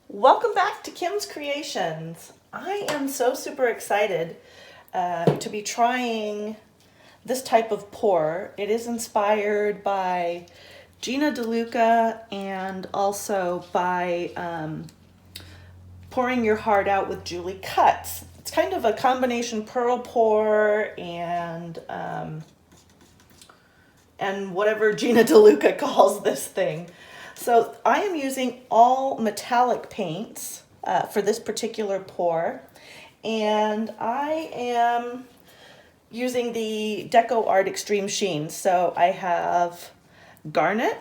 Welcome back to Kim's Creations. I am so super excited to be trying this type of pour. It is inspired by Gina DeLuca and also by Pouring Your Heart Out with Julie Cuts. It's kind of a combination pearl pour and whatever Gina DeLuca calls this thing. So I am using all metallic paints for this particular pour, and I am using the Deco Art Extreme Sheen. So I have Garnet,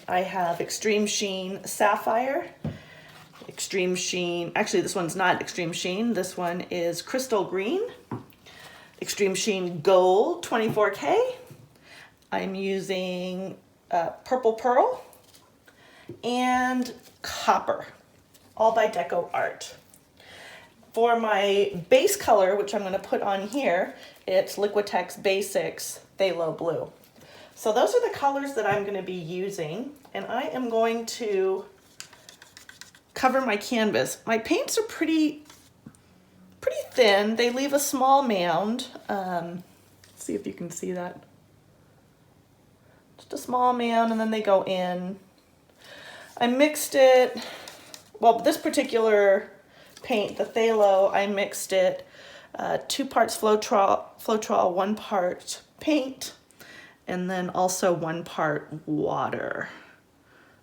I have Extreme Sheen Sapphire, Extreme Sheen, actually this one's not Extreme Sheen, this one is Crystal Green, Extreme Sheen Gold 24K. I'm using Purple Pearl and Copper, all by Deco Art. For my base color, which I'm going to put on here, it's Liquitex Basics Phthalo Blue. So those are the colors that I'm going to be using, and I am going to cover my canvas. My paints are pretty thin. They leave a small mound. Let's see if you can see that. Just a small mound, and then they go in. I mixed it, well, this particular paint, the phthalo, I mixed it 2 parts Floetrol, 1 part paint, and then also 1 part water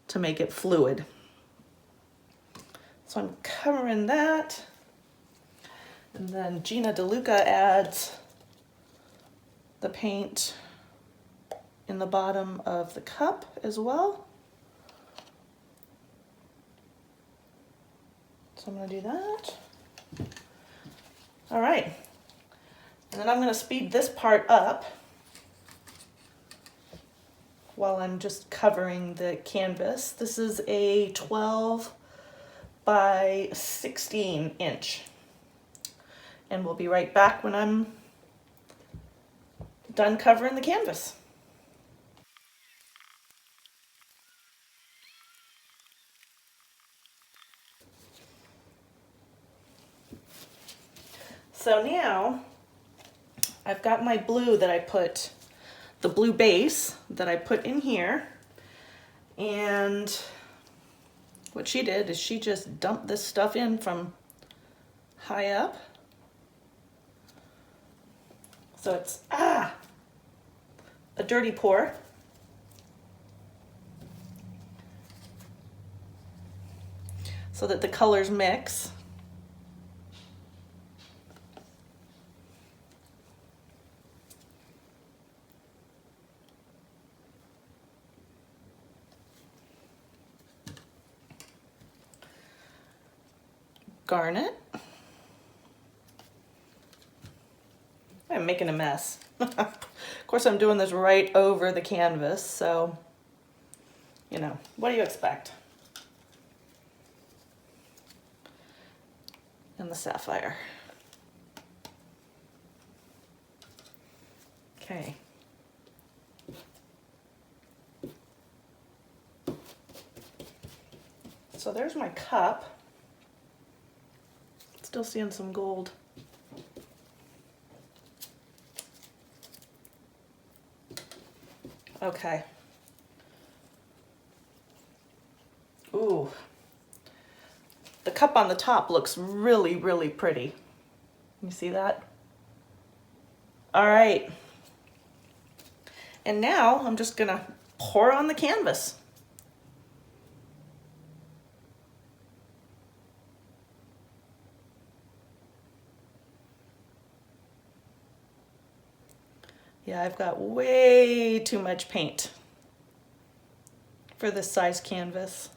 to make it fluid. So I'm covering that. And then Gina DeLuca adds the paint in the bottom of the cup as well. So I'm going to do that. All right. And then I'm going to speed this part up while I'm just covering the canvas. This is a 12 by 16 inch. And we'll be right back when I'm done covering the canvas. So now I've got my blue that I put, the blue base that I put in here, and what she did is she just dumped this stuff in from high up. So it's a dirty pour. So that the colors mix. Garnet. I'm making a mess. Of course, I'm doing this right over the canvas, so, you know, what do you expect? And the sapphire. Okay. So there's my cup. Still seeing some gold. Okay. Ooh. The cup on the top looks really, really pretty. You see that? All right. And now I'm just gonna pour on the canvas. Yeah, I've got way too much paint for this size canvas.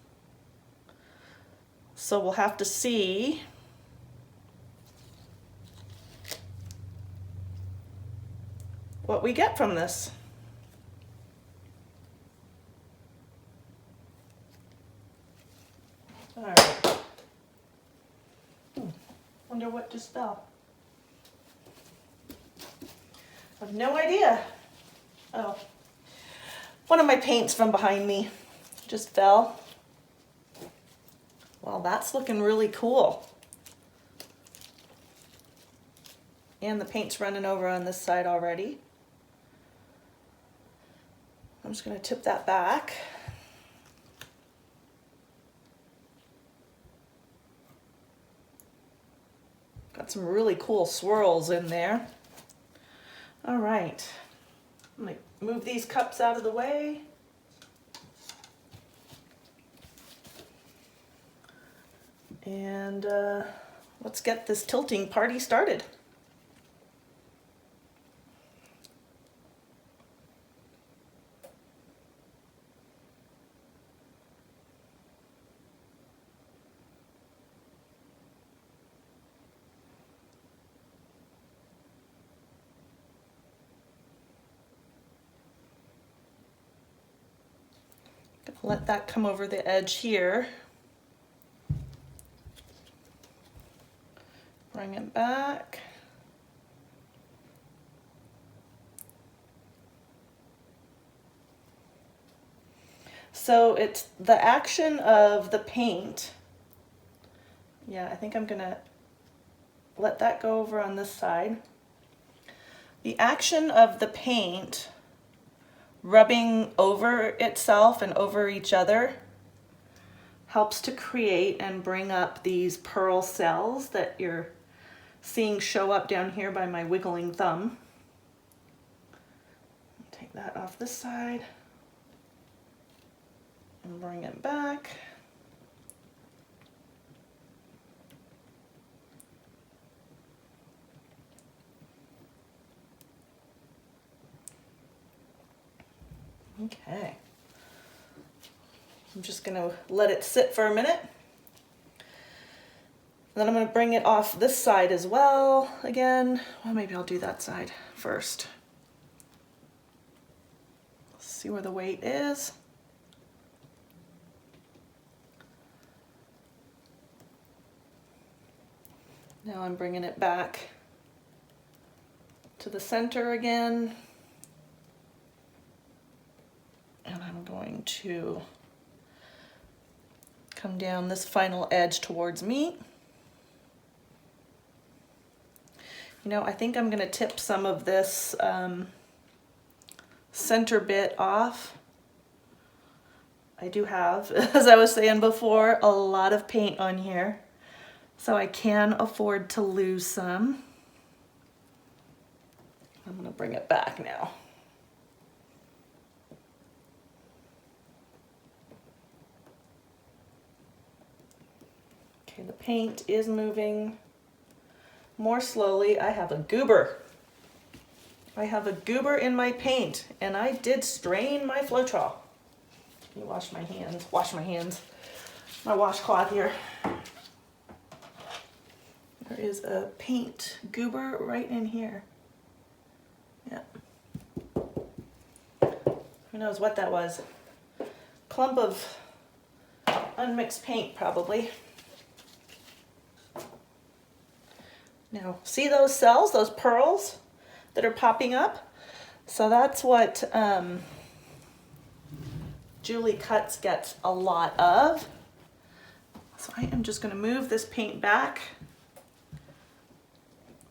So we'll have to see what we get from this. All right. Wonder what just fell. I have no idea. Oh, one of my paints from behind me just fell. Well, that's looking really cool. And the paint's running over on this side already. I'm just going to tip that back. Got some really cool swirls in there. All right, I'm going to move these cups out of the way. And let's get this tilting party started. Let that come over the edge here. Bring it back. So it's the action of the paint. Yeah, I think I'm gonna let that go over on this side. The action of the paint rubbing over itself and over each other helps to create and bring up these pearl cells that you're seeing show up down here by my wiggling thumb. Take that off this side and bring it back. Okay. I'm just going to let it sit for a minute. Then I'm going to bring it off this side as well again. Well, maybe I'll do that side first. See where the weight is. Now I'm bringing it back to the center again. And I'm going to come down this final edge towards me. You know, I think I'm going to tip some of this center bit off. I do have, as I was saying before, a lot of paint on here, so I can afford to lose some. I'm going to bring it back now. Okay, the paint is moving more slowly. I have a goober. I have a goober in my paint, and I did strain my Floetrol. Let me wash my hands. My washcloth here. There is a paint goober right in here. Yeah. Who knows what that was? Clump of unmixed paint, probably. Now, see those cells, those pearls that are popping up? So that's what Julie Cuts gets a lot of. So I am just going to move this paint back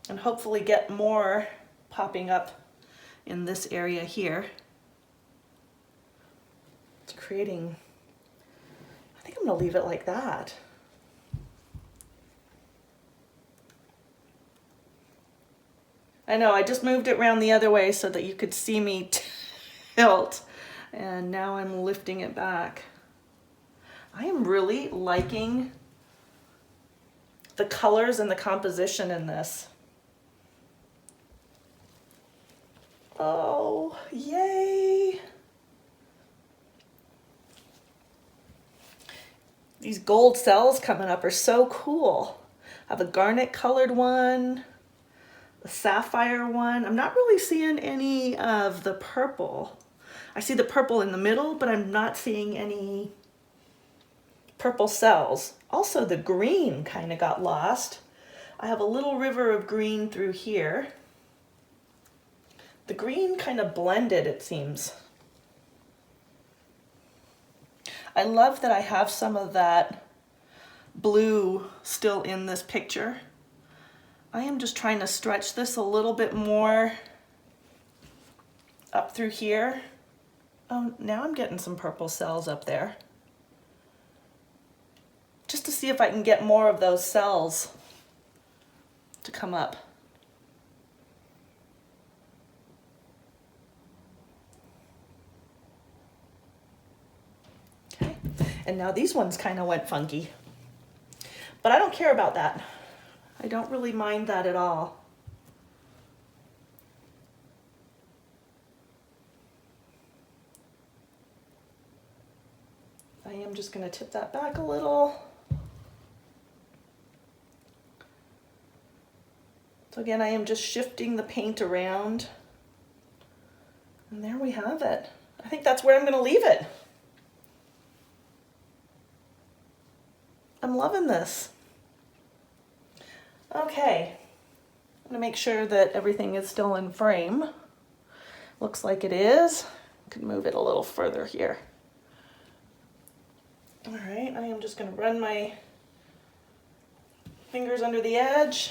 and hopefully get more popping up in this area here. It's creating, I think I'm going to leave it like that. I know, I just moved it around the other way so that you could see me tilt, and now I'm lifting it back. I am really liking the colors and the composition in this. Oh, yay! These gold cells coming up are so cool. I have a garnet colored one. The sapphire one. I'm not really seeing any of the purple. I see the purple in the middle, but I'm not seeing any purple cells. Also, the green kind of got lost. I have a little river of green through here. The green kind of blended, it seems. I love that I have some of that blue still in this picture. I am just trying to stretch this a little bit more up through here. Oh, now I'm getting some purple cells up there. Just to see if I can get more of those cells to come up. Okay, and now these ones kind of went funky. But I don't care about that. I don't really mind that at all. I am just going to tip that back a little. So again, I am just shifting the paint around. And there we have it. I think that's where I'm going to leave it. I'm loving this. Okay, I'm going to make sure that everything is still in frame. Looks like it is. I could move it a little further here. All right, I am just going to run my fingers under the edge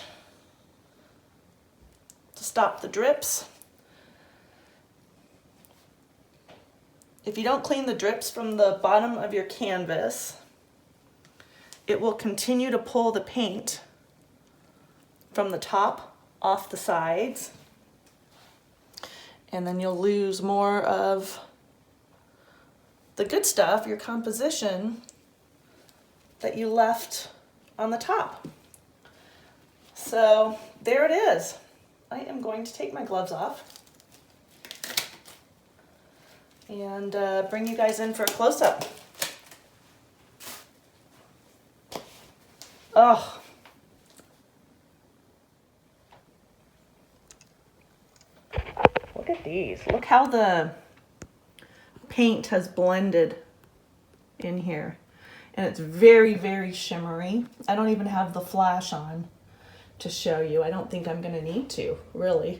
to stop the drips. If you don't clean the drips from the bottom of your canvas, it will continue to pull the paint from the top off the sides, and then you'll lose more of the good stuff, your composition, that you left on the top. So there it is. I am going to take my gloves off and bring you guys in for a close-up. Oh, look at these. Look how the paint has blended in here. And it's very, very shimmery. I don't even have the flash on to show you. I don't think I'm gonna need to, really.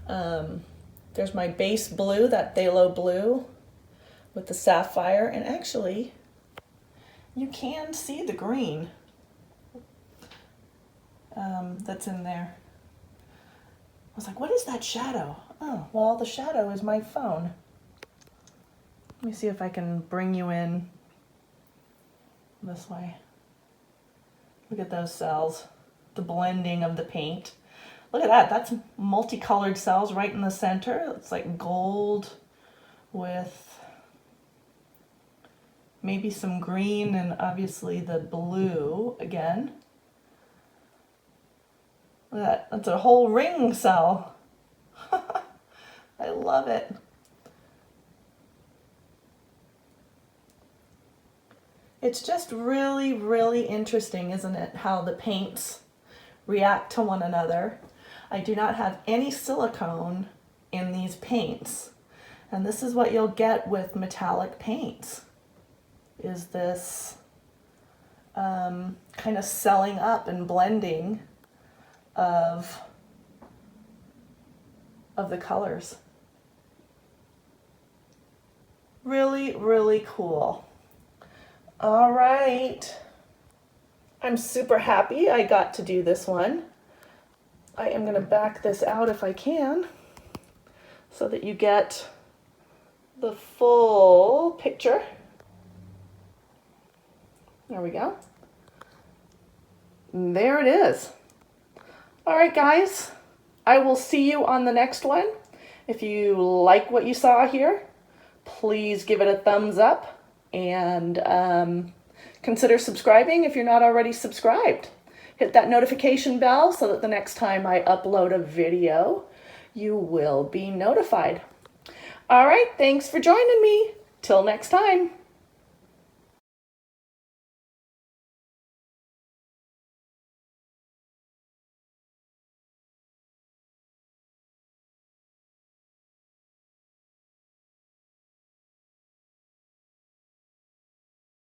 There's my base blue, that phthalo blue with the sapphire. And actually, you can see the green that's in there. I was like, what is that shadow? Oh, well, the shadow is my phone. Let me see if I can bring you in this way. Look at those cells, the blending of the paint. Look at that, that's multicolored cells right in the center. It's like gold with maybe some green and obviously the blue again. Look at that, that's a whole ring cell. I love it. It's just really, really interesting, isn't it, how the paints react to one another. I do not have any silicone in these paints, and this is what you'll get with metallic paints, is this kind of selling up and blending of the colors. Really, really cool. All right, I'm super happy I got to do this one. I am going to back this out if I can so that you get the full picture. There we go. There it is. All right, guys, I will see you on the next one. If you like what you saw here, please give it a thumbs up. And consider subscribing if you're not already subscribed. Hit that notification bell so that the next time I upload a video, you will be notified. All right, thanks for joining me. Till next time.